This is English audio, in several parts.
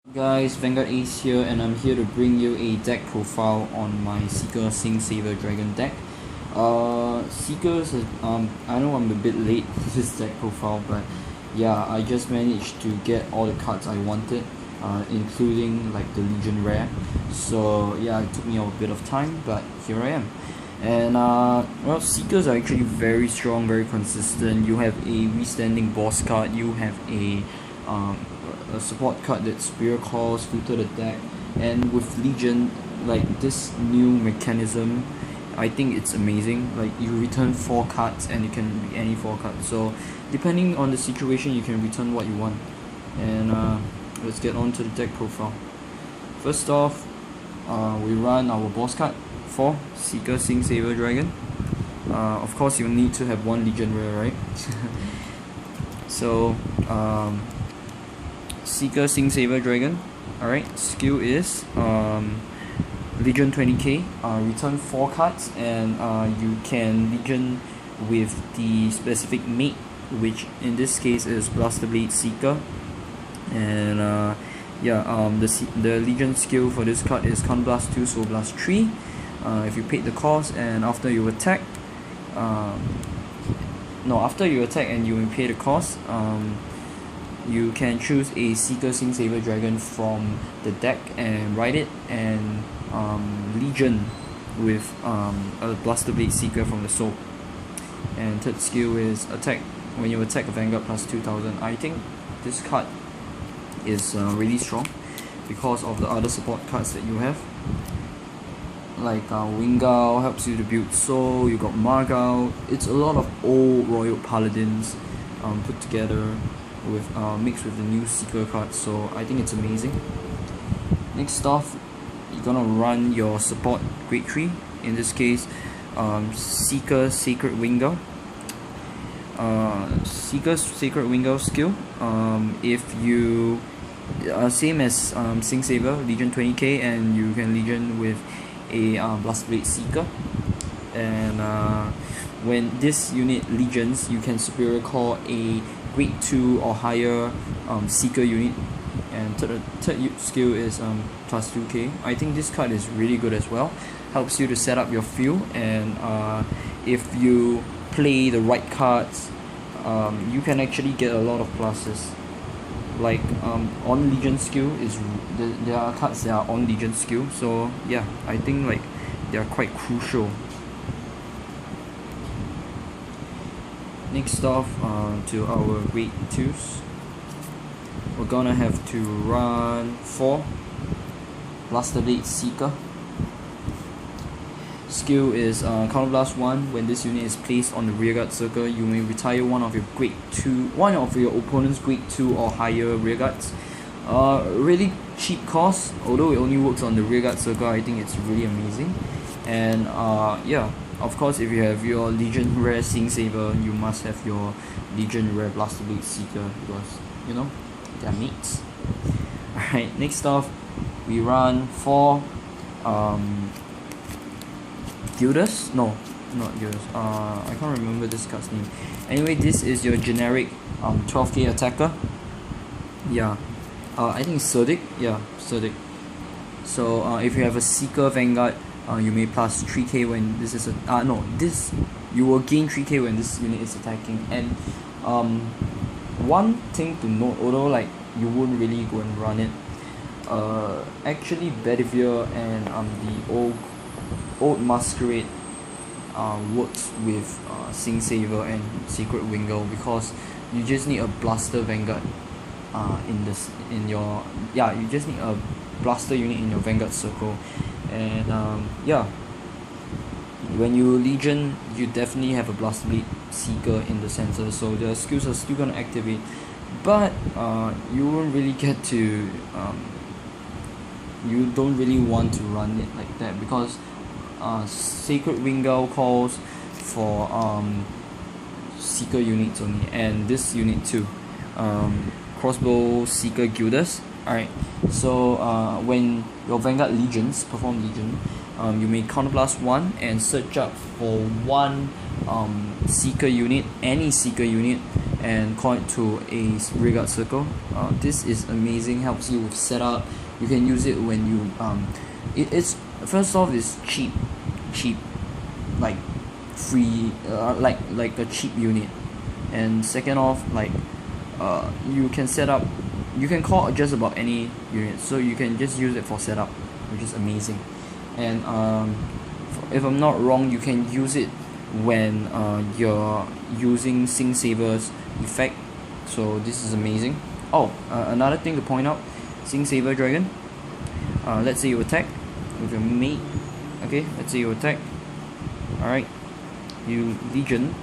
Guys, Vanguard Ace here, and I'm here to bring you a deck profile on my Seeker Sing Saver Dragon deck. Seekers, I know I'm a bit late to this deck profile, but yeah, I just managed to get all the cards I wanted, including like the Legion Rare. So yeah, it took me a bit of time, but here I am. And well, Seekers are actually very strong, very consistent. You have a restanding boss card, you have a support card that Spear calls, filter the deck, and with Legion, like this new mechanism, I think it's amazing. Like you return 4 cards and you can be any 4 cards, so depending on the situation you can return what you want. And let's get on to the deck profile. First off, we run our boss card for Seeker Sing Saver Dragon. Of course you need to have 1 Legion Rare, right? So Seeker Sing Saver Dragon. Alright, skill is Legion 20k, return 4 cards, and you can Legion with the specific mate, which in this case is Blaster Blade Seeker. And the Legion skill for this card is Con Blast 2, Soul Blast 3. If you paid the cost and after you attack, after you attack and you pay the cost, you can choose a Seeker Sing Saver Dragon from the deck and ride it, and Legion with a Blaster Blade Seeker from the soul. And third skill is attack. When you attack a Vanguard plus 2000. I think this card is really strong because of the other support cards that you have. Like Wingal helps you to build soul, you got Margal. It's a lot of old Royal Paladins put together with mixed with the new Seeker cards, so I think it's amazing. Next off, you're gonna run your support grade 3, in this case Seeker Sacred Wingal. Seeker's Sacred Wingal skill, if you same as Sing Saver, Legion 20k, and you can Legion with a Blast Blade Seeker. And when this unit legions, you can superior call a grade 2 or higher Seeker unit. And third skill is plus 2k. I think this card is really good as well. Helps you to set up your field, and if you play the right cards, you can actually get a lot of pluses. Like on Legion skill is there are cards that are on Legion skill, so yeah, I think like they are quite crucial. Next off, to our grade 2s, we're gonna have to run 4 Blaster Blade Seeker. Skill is Counter Blast 1. When this unit is placed on the rearguard circle, you may retire one of your opponent's grade 2 or higher rearguards. Really cheap cost, although it only works on the rearguard circle. I think it's really amazing. And yeah, of course, if you have your Legion Rare Sing Saver, you must have your Legion Rare Blaster Blade Seeker, because you know they're mates. Alright, next off, we run 4 Gildas? No, not Gildas. I can't remember this card's name. Anyway, this is your generic 12k attacker. Yeah, I think it's Surdic. Yeah, Surdic. So if you have a Seeker Vanguard, you may plus 3k when this is you will gain 3k when this unit is attacking. And one thing to note, although like you wouldn't really go and run it, actually Bedivere and the old Masquerade works with Sing Saver and Sacred Wingal, because you just need a Blaster Vanguard you just need a Blaster unit in your Vanguard circle. And yeah, when you Legion, you definitely have a Blaster Blade Seeker in the center, so the skills are still gonna activate, but you won't really get to you don't really want to run it like that, because Sacred Wingal calls for Seeker units only, and this unit too, Crossbow Seeker Gildas. Alright, so when your Vanguard Legions perform Legion, you may counterblast 1 and search up for one seeker unit, any seeker unit, and call it to a rearguard circle. This is amazing, helps you with setup. You can use it when you it's first off, it's cheap, like free, like a cheap unit, and second off, like you can set up, you can call just about any unit, so you can just use it for setup, which is amazing. And if I'm not wrong, you can use it when you're using Sing Saver's effect, so this is amazing. Another thing to point out, Sing Saver Dragon, let's say you attack with your mate. Okay, let's say you attack, alright, you Legion,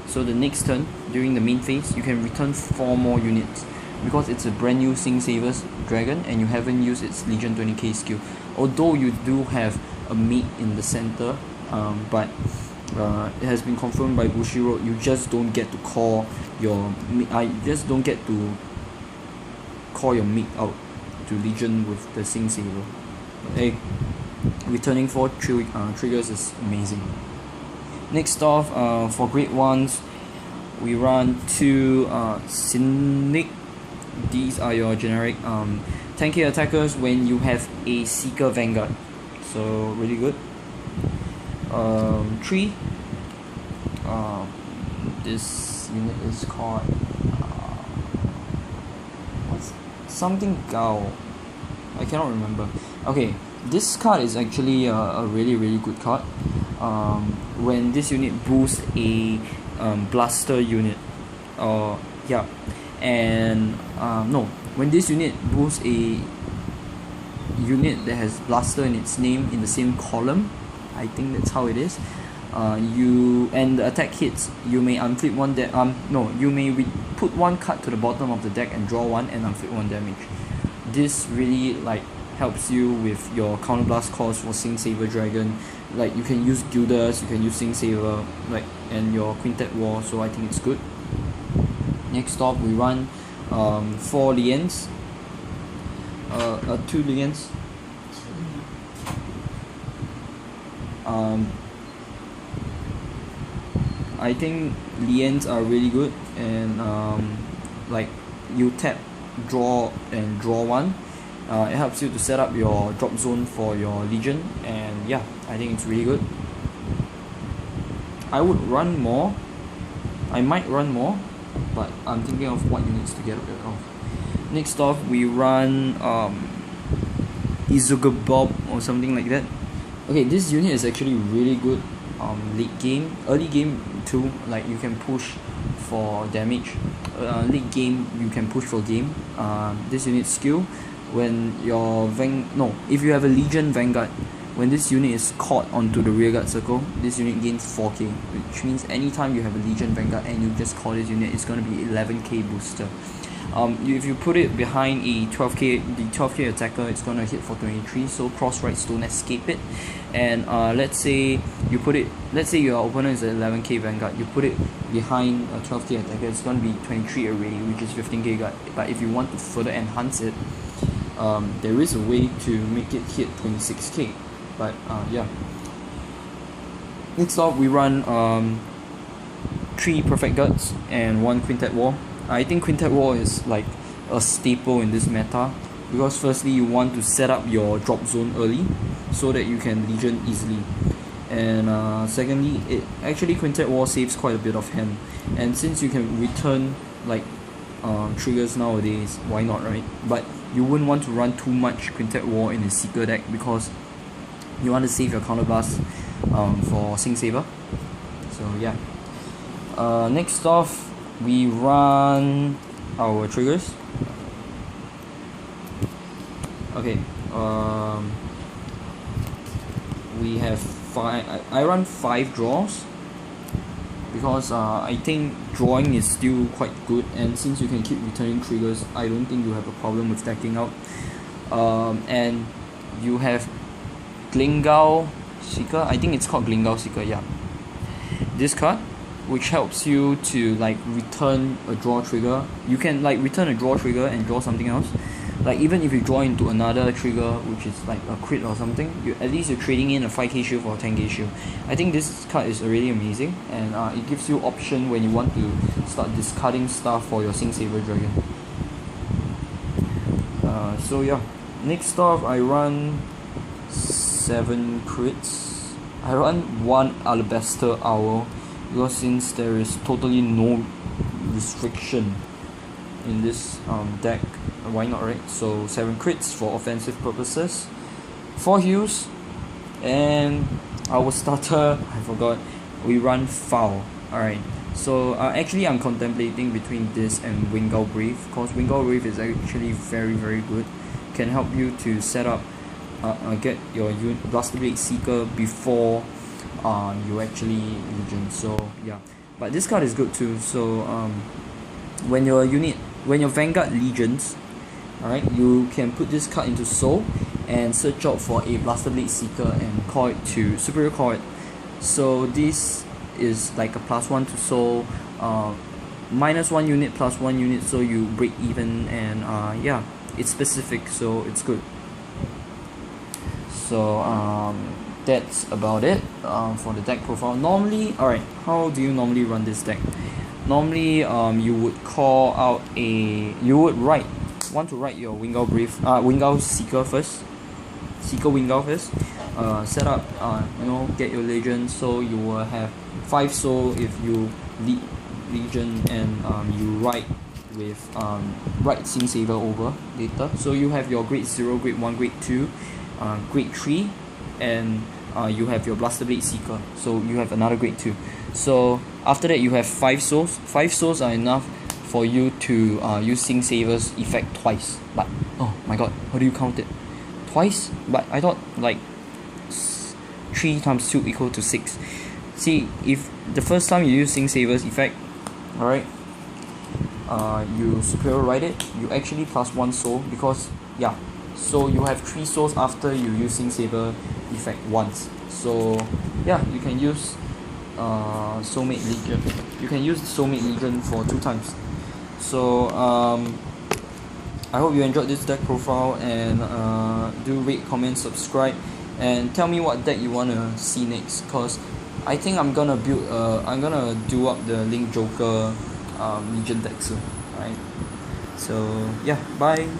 so the next turn during the main phase you can return 4 more units because it's a brand new Sing Saver's Dragon and you haven't used its Legion 20k skill, although you do have a mate in the center, but it has been confirmed by Bushiroad, you just don't get to call your mate out to Legion with the Sing Saver. But hey, returning 4 triggers is amazing. Next off, for grade 1s, we run 2 Cynic. These are your generic 10k attackers when you have a Seeker Vanguard, so really good. 3, this unit is called something Gao, I cannot remember. Okay, this card is actually a really good card. When this unit boosts a blaster unit, when this unit boosts a unit that has blaster in its name in the same column, I think that's how it is, and the attack hits, you may unflip one you may put 1 card to the bottom of the deck and draw 1 and unflip 1 damage. This really helps you with your counterblast cost for Sing Saver Dragon. Like, you can use Gilders, you can use Sing Saver, and your Quintet War, so I think it's good. Next off, we run 4 Lians, 2 Lians. I think Lians are really good, and you tap, draw, and draw 1. It helps you to set up your drop zone for your Legion, and yeah, I think it's really good. I would run more. I might run more, but I'm thinking of what units to get rid of. Next off, we run Izugabob or something like that. Okay, this unit is actually really good late game. Early game too, like you can push for damage. Late game you can push for game. This unit skill, when your if you have a Legion Vanguard, when this unit is caught onto the rearguard circle, this unit gains 4k, which means anytime you have a Legion Vanguard and you just call this unit, it's going to be 11k booster. If you put it behind a 12k attacker, it's going to hit for 23, so cross rights don't escape it. And let's say your opponent is an 11k Vanguard, you put it behind a 12k attacker, it's going to be 23 array, which is 15k guard. But if you want to further enhance it, there is a way to make it hit 26k. But yeah. Next off, we run 3 Perfect Guards and 1 Quintet War. I think Quintet War is like a staple in this meta, because firstly you want to set up your drop zone early so that you can Legion easily, and secondly, Quintet War saves quite a bit of hand, and since you can return triggers nowadays, why not, right? But you wouldn't want to run too much Quintet War in a Seeker deck because you want to save your counterblast for Sing Saver. So yeah. Next off, we run our triggers. Okay, we have 5. I run 5 draws because I think drawing is still quite good, and since you can keep returning triggers, I don't think you have a problem with stacking out. And you have Glingao Seeker, I think it's called Glingao Seeker, yeah. This card, which helps you to return a draw trigger. You can return a draw trigger and draw something else, like even if you draw into another trigger which is like a crit or something, at least you're trading in a 5k shield for a 10k shield. I think this card is really amazing, and it gives you option when you want to start discarding stuff for your Sing Saber Dragon. So yeah, next off I run 7 crits. I run 1 Alabaster Owl because since there is totally no restriction in this deck, why not, right? So 7 crits for offensive purposes, 4 heals, and our starter, I forgot, we run Foul. Alright, so actually I'm contemplating between this and Wingal Brave, because Wingal Brave is actually very good, can help you to set up get your Blaster Blade Seeker before you actually Legion. So yeah, but this card is good too. So when your Vanguard Legions, alright, you can put this card into Soul and search out for a Blaster Blade Seeker and call it to superior call it. So this is like a +1 to Soul, -1 unit, +1 unit, so you break even, and yeah, it's specific, so it's good. So that's about it for the deck profile. Normally, alright, how do you normally run this deck? Normally you would call out you would want to write your Wingal Brave, Wingal Seeker first, Wingal first, set up, get your Legion, so you will have 5 soul if you Legion, and you write with write Sing Saver over later, so you have your grade 0, grade 1, grade 2, grade 3, and you have your Blaster Blade Seeker, so you have another grade 2. So after that you have 5 souls. 5 souls are enough for you to use Sing Saver's effect twice. But oh my god, how do you count it? Twice? But I thought like 3 times 2 equal to 6. See, if the first time you use Sing Saver's effect, alright, you superior write it, you actually +1 soul, because yeah, so you have 3 souls after you use Sing Saber effect once. So yeah, you can use Soulmate Legion. You can use Soulmate Legion for 2 times. So I hope you enjoyed this deck profile, and do rate, comment, subscribe, and tell me what deck you wanna see next. Cause I think I'm gonna build I'm gonna do up the Link Joker Legion deck soon. Alright. So yeah, bye.